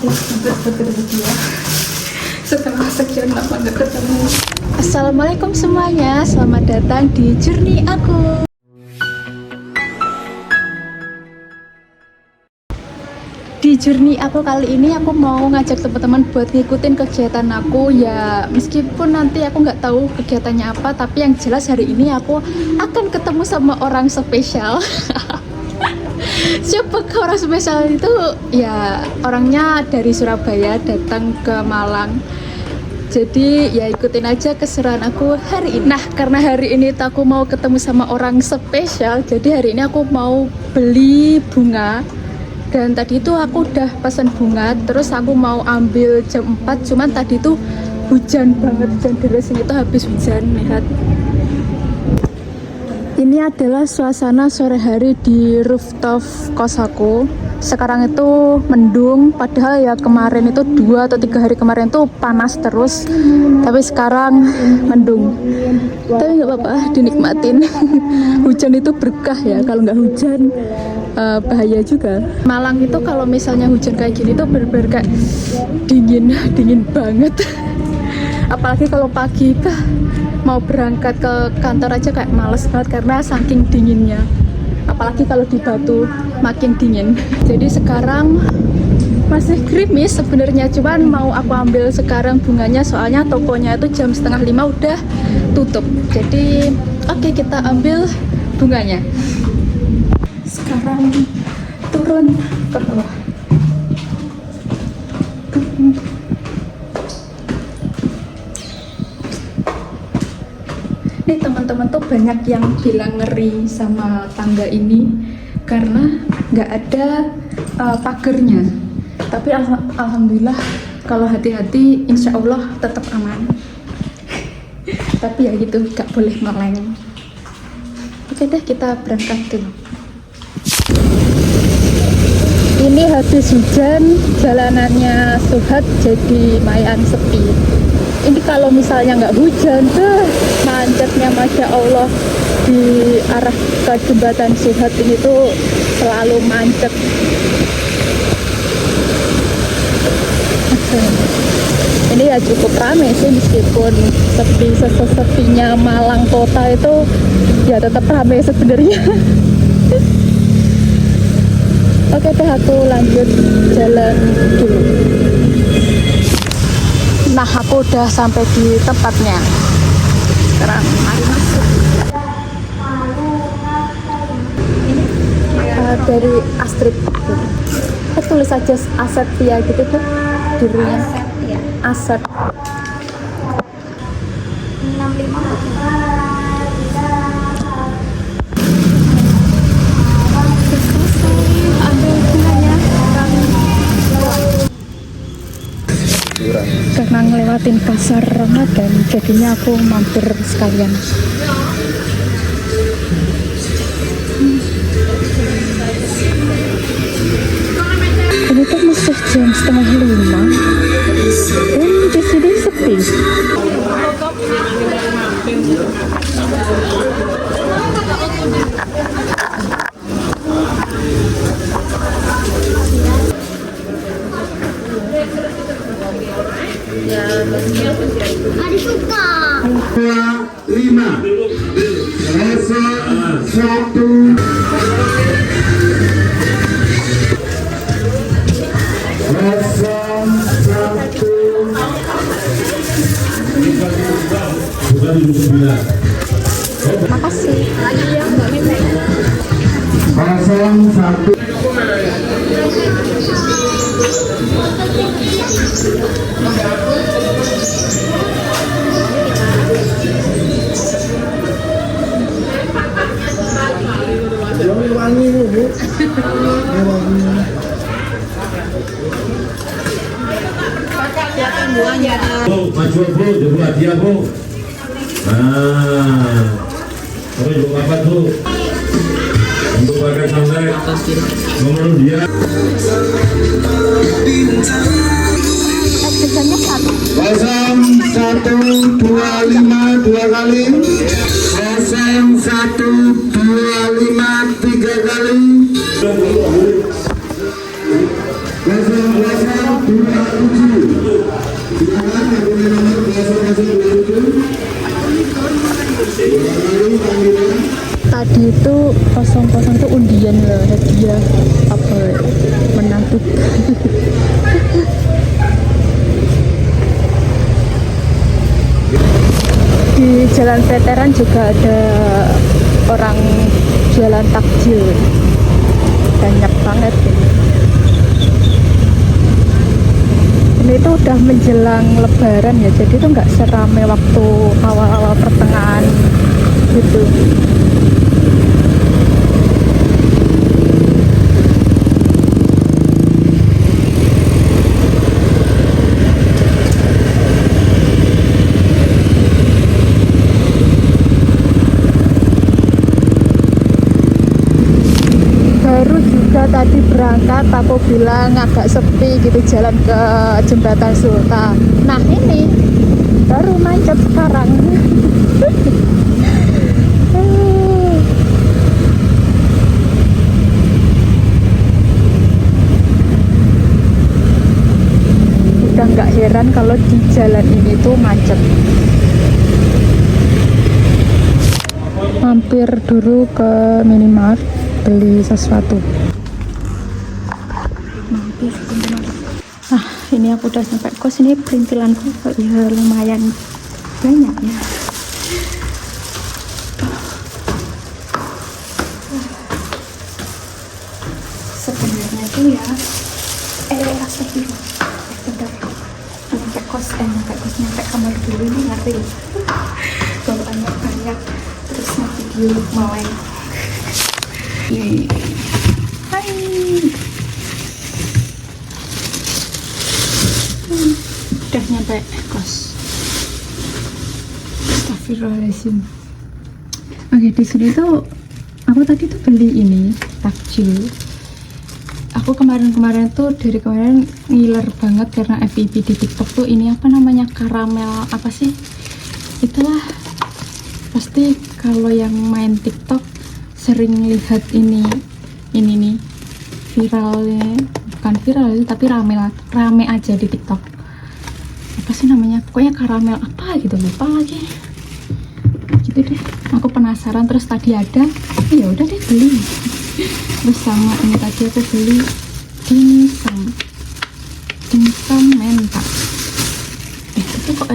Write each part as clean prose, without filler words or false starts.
ikhlas banget buat ketemu dia. Setelah sekian lama nggak ketemu. Assalamualaikum semuanya, selamat datang di Journey aku. Di journey aku kali ini aku mau ngajak teman-teman buat ngikutin kegiatan aku ya, meskipun nanti aku nggak tahu kegiatannya apa, tapi yang jelas hari ini aku akan ketemu sama orang spesial. Siapa orang spesial itu? Ya orangnya dari Surabaya datang ke Malang. Jadi ya ikutin aja keseruan aku hari ini. Nah karena hari ini aku mau ketemu sama orang spesial, jadi hari ini aku mau beli bunga. Dan tadi itu aku udah pesan bunga, terus aku mau ambil jam 4, cuman tadi itu hujan banget, dan deras itu habis hujan, lihat. Ini adalah suasana sore hari di rooftop kos aku. Sekarang itu mendung, padahal ya kemarin itu 2 atau 3 hari kemarin itu panas terus, tapi sekarang mendung. Tapi nggak apa-apa, dinikmatin. Hujan itu berkah ya, kalau nggak hujan bahaya juga. Malang itu kalau misalnya hujan kayak gini tuh bener-bener kayak dingin banget. Apalagi kalau pagi mau berangkat ke kantor aja kayak males banget karena saking dinginnya. Apalagi kalau di Batu makin dingin. Jadi sekarang masih gerimis sebenarnya, cuman mau aku ambil sekarang bunganya soalnya tokonya itu jam 4:30 udah tutup. Jadi oke, kita ambil bunganya. Sekarang turun ke bawah. Ini teman-teman tuh banyak yang bilang ngeri sama tangga ini karena nggak ada pagernya. Tapi alhamdulillah kalau hati-hati insya Allah tetap aman. Tapi ya gitu, nggak boleh meleng. Oke deh, kita berangkat dulu. Ini habis hujan, jalanannya Suhat jadi lumayan sepi. Ini kalau misalnya nggak hujan tuh macetnya Masya Allah di arah ke jembatan Suhat ini tuh selalu macet. Ini ya cukup ramai sih, meskipun sepi-sepinya Malang kota itu ya tetap ramai sebenarnya. Oke deh, aku lanjut jalan dulu. Nah aku udah sampai di tempatnya. Sekarang mari masuk. Dari Astrid tulis aja Asetia gitu tuh dirinya. Aset 65. Karena ngelewatin pasar Ramadan, jadinya aku mampir sekalian. Ini tuh masih jam 4:30 dan di sini sepi. Ada suka. 5 rasa 1 rasa 1 bukan 29. Makasih. Iya, Mbak Mimi. Kosong 1. Wangi Bu. Bu, maju Bu, jemput hadiah Bu. Nah, terus Bu apa tuh? Untuk pakai sampai nomor dia. Kosong 125 2 kali. Kosong 125 3 kali. Kosong Silakan yang punya nomor 0027. Tadi itu 00 itu undian loh, hadiah apa menantu. Di Jalan Veteran juga ada orang jualan takjil, banyak banget ini. Ini tuh udah menjelang Lebaran ya, jadi tuh nggak seramai waktu awal-awal pertengahan gitu. Baru juga tadi berangkat aku bilang agak sepi gitu jalan ke Jembatan Sultan. Nah ini baru macet sekarang. Udah nggak heran kalau di jalan ini tuh macet. Mampir dulu ke Minimart beli sesuatu. Mampir ke Minimart. Nah, ini aku udah sampai kos. Ini perintilanku ya lumayan banyak ya. Sebenarnya tuh ya nyampe kamar dulu nih, ngeri bawaannya banyak, terus mau video main. Hai, udah nyampe kos. Astagfirullahaladzim. Oke, di sini tuh aku tadi tuh beli ini takjil. Aku kemarin tuh dari kemarin ngiler banget karena FYP di TikTok tuh ini apa namanya, karamel apa sih? Itulah, pasti kalau yang main TikTok sering lihat ini nih viralnya, bukan viral tapi rame aja di TikTok. Apa sih namanya? Pokoknya karamel apa gitu, lupa lagi. Gitu deh. Aku penasaran terus tadi ada, ya udah deh beli. Terus sama ini tadi aku beli dimsum mentak. Itu kok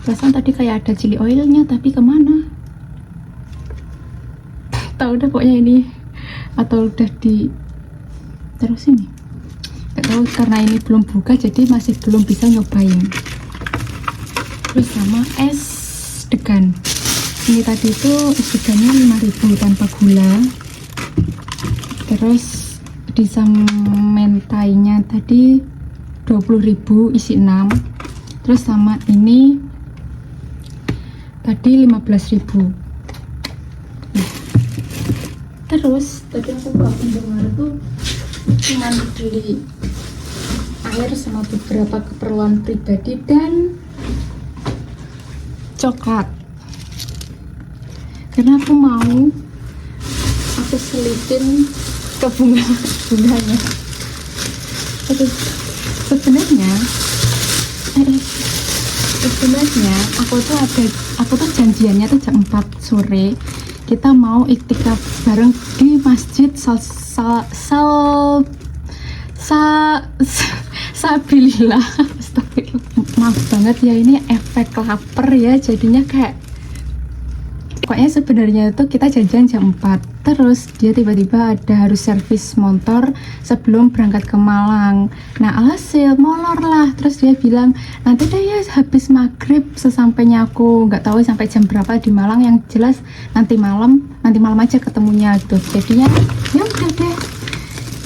perasaan tadi kayak ada chili oilnya, tapi kemana? Tahu udah pokoknya ini, atau udah di terus ini nggak tahu, karena ini belum buka jadi masih belum bisa nyobain. Terus sama es degan. Ini tadi itu es degannya 5.000 tanpa gula. Terus dimsum mentainya tadi 20.000 isi 6. Terus sama ini tadi 15.000. Terus tadi aku ke Indomaret tuh cuma beli air sama beberapa keperluan pribadi dan coklat, karena aku mau selipin ke bunganya. Terus sebenarnya aku tuh janjiannya tuh jam 4 sore kita mau iktikaf bareng di masjid Sabilillah. Maaf banget ya, ini efek lapar ya, jadinya kayak pokoknya sebenarnya tuh kita janjian jam 4, terus dia tiba-tiba ada harus servis motor sebelum berangkat ke Malang. Nah alhasil molor lah, terus dia bilang nanti deh ya habis maghrib, sesampainya aku nggak tahu sampai jam berapa di Malang, yang jelas nanti malam aja ketemunya gitu. Jadinya ya udah deh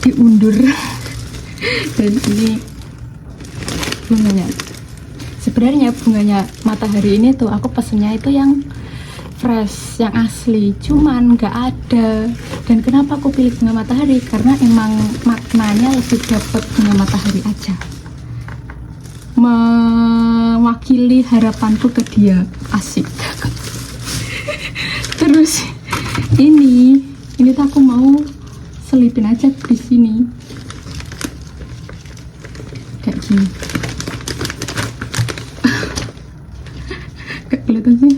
diundur. Dan ini bunganya, sebenarnya bunganya matahari ini tuh aku pesennya itu yang fresh, yang asli, cuman nggak ada. Dan kenapa aku pilih bunga matahari? Karena emang maknanya lebih dapet bunga matahari aja, mewakili harapanku ke dia. Asik. Terus ini Ini tuh aku mau selipin aja di sini kayak gini. Gak kelihatan sih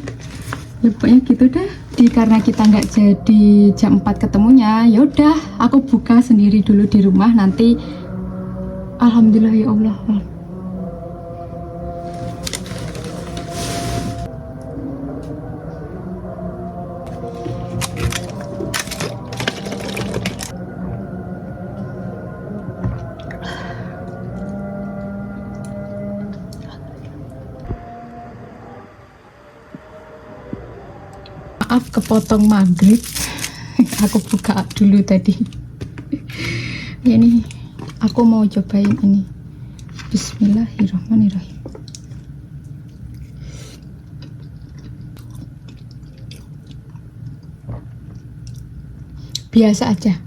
ya, pokoknya gitu deh. Karena kita nggak jadi jam 4 ketemunya, ya udah aku buka sendiri dulu di rumah, nanti alhamdulillah ya Allah. Maaf kepotong maghrib. Aku buka dulu tadi. Ya, ini aku mau cobain ini. Bismillahirrahmanirrahim. Biasa aja.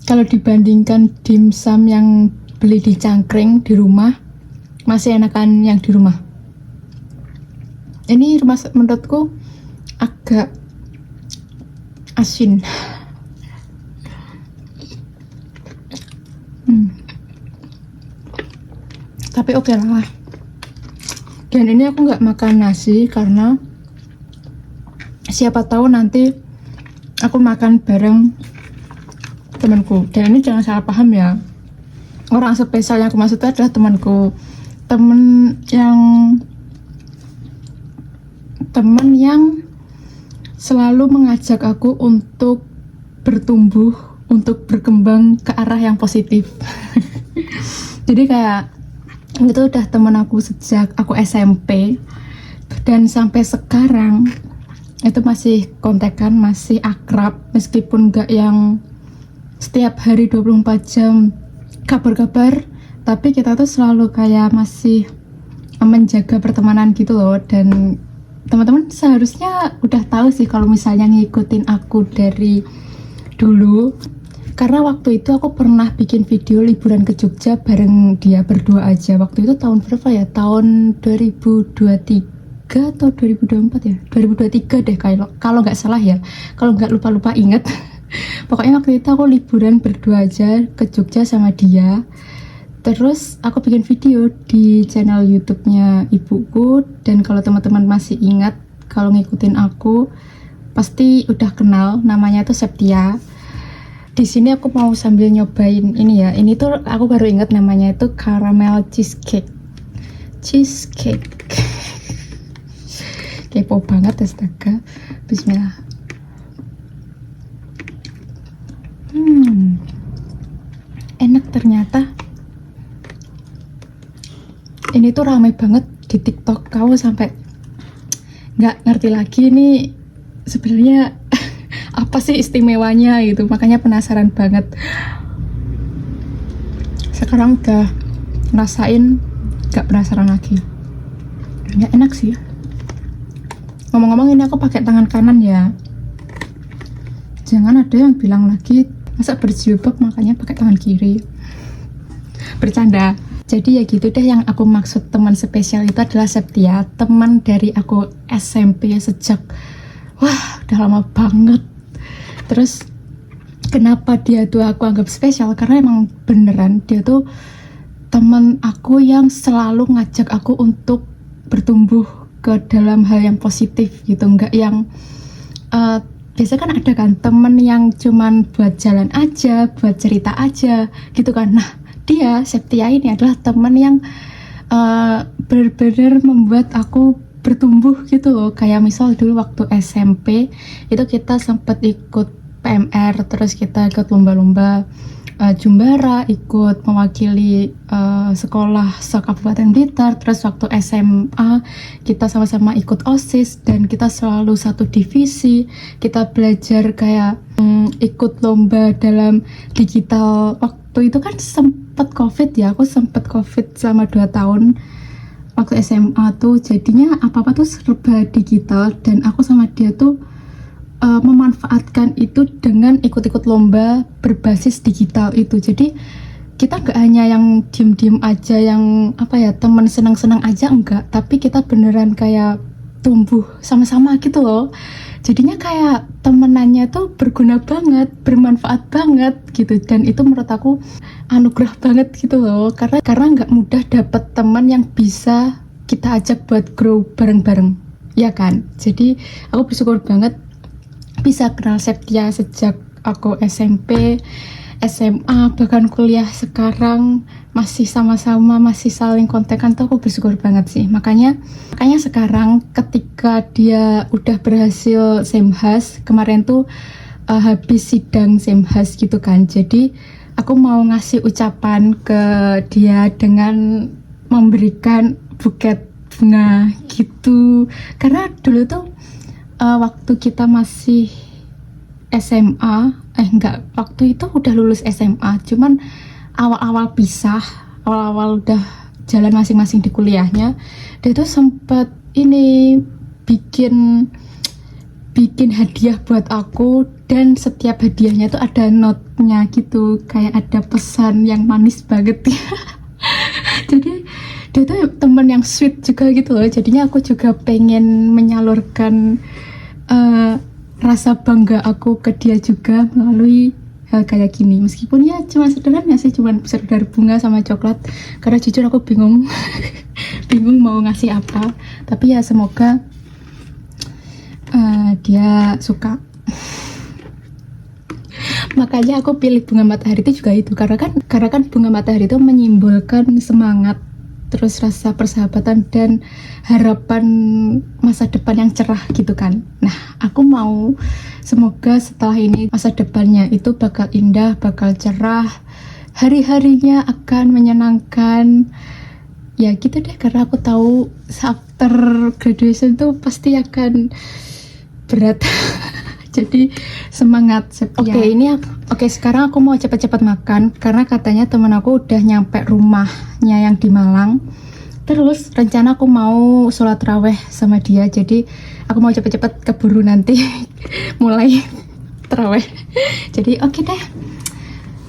Kalau dibandingkan dimsum yang beli di cangkring di rumah, masih enakan yang di rumah. Ini menurutku agak asin. Tapi oke lah. Dan ini aku nggak makan nasi karena siapa tahu nanti aku makan bareng temanku. Dan ini jangan salah paham ya, orang spesial yang aku maksud itu adalah temanku, temen yang selalu mengajak aku untuk bertumbuh, untuk berkembang ke arah yang positif. Jadi kayak itu udah temen aku sejak aku SMP, dan sampai sekarang itu masih kontekan, masih akrab, meskipun gak yang setiap hari 24 jam kabar-kabar, tapi kita tuh selalu kayak masih menjaga pertemanan gitu loh. Dan teman-teman seharusnya udah tahu sih kalau misalnya ngikutin aku dari dulu, karena waktu itu aku pernah bikin video liburan ke Jogja bareng dia berdua aja. Waktu itu tahun berapa ya? Tahun 2023 atau 2024 ya? 2023 deh kalau nggak salah ya. Kalau nggak lupa inget. Pokoknya waktu itu aku liburan berdua aja ke Jogja sama dia. Terus aku bikin video di channel YouTube-nya ibuku, dan kalau teman-teman masih ingat, kalau ngikutin aku pasti udah kenal, namanya tuh Septia. Di sini aku mau sambil nyobain ini ya. Ini tuh aku baru ingat namanya itu caramel cheesecake. Kepo banget astaga. Bismillah. Enak ternyata. Ini tuh ramai banget di TikTok, kamu sampai nggak ngerti lagi ini sebenarnya apa sih istimewanya gitu, makanya penasaran banget. Sekarang udah ngerasain, nggak penasaran lagi. Ya enak sih. Ngomong-ngomong ini aku pakai tangan kanan ya. Jangan ada yang bilang lagi masa berjilbab makanya pakai tangan kiri. Bercanda. Jadi ya gitu deh, yang aku maksud teman spesial itu adalah Septia, teman dari aku SMP sejak udah lama banget. Terus kenapa dia tuh aku anggap spesial, karena emang beneran dia tuh teman aku yang selalu ngajak aku untuk bertumbuh ke dalam hal yang positif gitu, nggak yang biasanya kan ada kan temen yang cuman buat jalan aja, buat cerita aja gitu kan. Nah dia, Septia ini adalah teman yang benar-benar membuat aku bertumbuh gitu loh. Kayak misal dulu waktu SMP itu kita sempat ikut PMR, terus kita ikut lomba-lomba Jumbara, ikut mewakili sekolah se-Kabupaten Blitar. Terus waktu SMA kita sama-sama ikut OSIS dan kita selalu satu divisi. Kita belajar kayak ikut lomba dalam digital. Waktu itu kan sempat COVID ya, aku sempat COVID selama 2 tahun waktu SMA tuh, jadinya apa-apa tuh serba digital, dan aku sama dia tuh memanfaatkan itu dengan ikut-ikut lomba berbasis digital itu. Jadi kita gak hanya yang diem-diem aja, yang apa ya, temen senang-senang aja, enggak, tapi kita beneran kayak tumbuh sama-sama gitu loh. jadinya kayak temenannya tuh berguna banget, bermanfaat banget gitu. Dan itu menurut aku anugerah banget gitu loh, karena nggak mudah dapet teman yang bisa kita ajak buat grow bareng-bareng, ya kan. Jadi aku bersyukur banget bisa kenal Septia sejak aku SMP, SMA, bahkan kuliah sekarang masih sama-sama, masih saling kontekan tuh aku bersyukur banget sih. Makanya sekarang ketika dia udah berhasil Semhas, kemarin tuh habis sidang Semhas gitu kan. Jadi aku mau ngasih ucapan ke dia dengan memberikan buket bunga gitu. Karena dulu tuh waktu kita masih SMA, waktu itu udah lulus SMA, cuman awal-awal pisah, awal-awal udah jalan masing-masing di kuliahnya, dia tuh sempet ini bikin hadiah buat aku, dan setiap hadiahnya tuh ada notnya gitu, kayak ada pesan yang manis banget. Jadi dia tuh temen yang sweet juga gitu loh. Jadinya aku juga pengen menyalurkan rasa bangga aku ke dia juga melalui hal kayak gini, meskipun ya cuma sederhana sih, cuma sekedar bunga sama coklat. Karena jujur aku bingung bingung mau ngasih apa, tapi ya semoga dia suka. Makanya aku pilih bunga matahari itu juga itu, karena kan bunga matahari itu menyimbolkan semangat, terus rasa persahabatan dan harapan masa depan yang cerah gitu kan. Nah, aku mau semoga setelah ini masa depannya itu bakal indah, bakal cerah, hari-harinya akan menyenangkan. Ya gitu deh, karena aku tahu after graduation tuh pasti akan berat. Jadi semangat Septia. Oke, sekarang aku mau cepat-cepat makan karena katanya temen aku udah nyampe rumahnya yang di Malang. Terus rencana aku mau sholat raweh sama dia, jadi aku mau cepet-cepet keburu nanti mulai terawih. Jadi oke deh,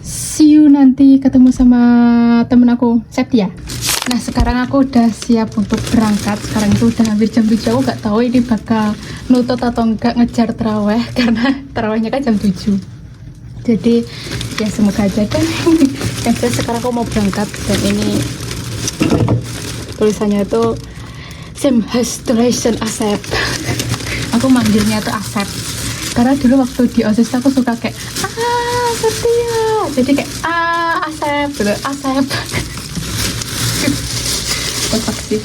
see you nanti, ketemu sama temen aku Septia. Nah sekarang aku udah siap untuk berangkat. Sekarang itu udah hampir jam 7. Aku gak tahu ini bakal nutut atau enggak ngejar terawih, karena terawihnya kan jam 7. Jadi ya semoga aja kan. Yang jelas sekarang aku mau berangkat, dan ini tulisannya itu Semhas Duration Asep. Aku manggilnya tuh Asep karena dulu waktu di OSIS aku suka kayak Septia, jadi kayak Asep gitu, Asep. Kocak sih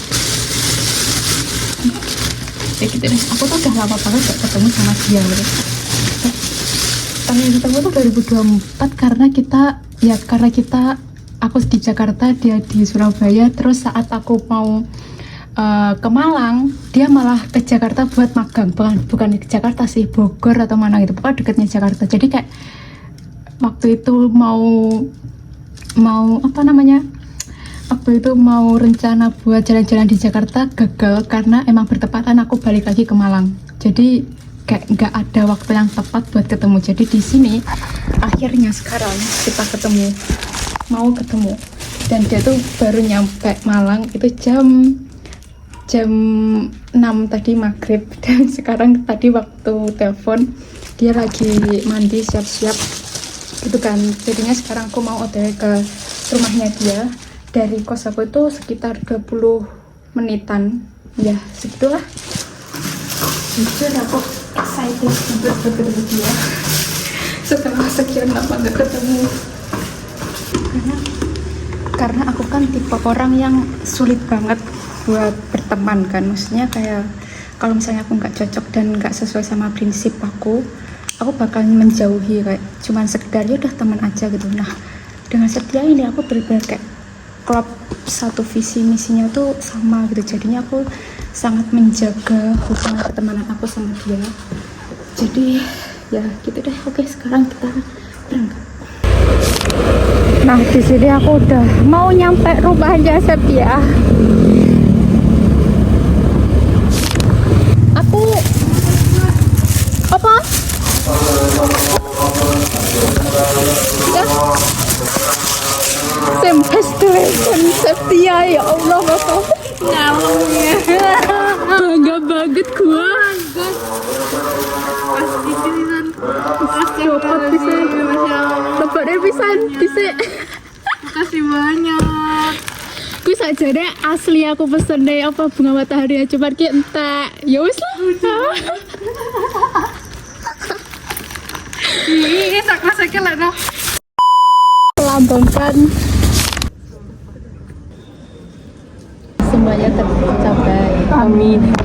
ya gitu deh. Aku tuh udah lama banget gak ketemu sama dia gitu. Terakhir ketemu tuh 2024 karena kita aku di Jakarta, dia di Surabaya. Terus saat aku mau ke Malang, dia malah ke Jakarta buat magang. Bukan ke Jakarta sih, Bogor atau mana gitu, pokoknya dekatnya Jakarta. Jadi kayak waktu itu waktu itu mau rencana buat jalan-jalan di Jakarta gagal karena emang bertepatan aku balik lagi ke Malang. Jadi kayak nggak ada waktu yang tepat buat ketemu. Jadi di sini akhirnya sekarang kita mau ketemu, dan dia tuh baru nyampe Malang itu jam 6 tadi maghrib, dan sekarang tadi waktu telepon dia lagi mandi siap-siap gitu kan. Jadinya sekarang aku mau OTW ke rumahnya dia. Dari kos aku itu sekitar 20 menitan ya, segitulah. Jujur aku excited banget ketemu dia setelah sekian lama gak ketemu. Karena aku kan tipe orang yang sulit banget buat berteman kan. Maksudnya kayak kalau misalnya aku nggak cocok dan nggak sesuai sama prinsip aku bakal menjauhi, kayak cuman sekedar ya udah teman aja gitu. Nah dengan Septia ini aku benar-benar kayak klop, satu visi misinya tuh sama gitu. Jadinya aku sangat menjaga hubungan pertemanan aku sama dia. Jadi ya gitu deh. Oke, sekarang kita berangkat. Nah di sini aku udah mau nyampe rumahnya Septia. Aku apa? Ya. Semhas Duration Septia, ya Allah Bapak. Ngalungnya. Bangga banget gua. pisan. Lebokne pisan dhisik. Makasih banyak. Kuwi sakjane asli aku pesene apa bunga matahari cuman ki entek. Ya wis lah. Ih, tak masakin lah no. Melambangkan semuanya tercapai. Amin.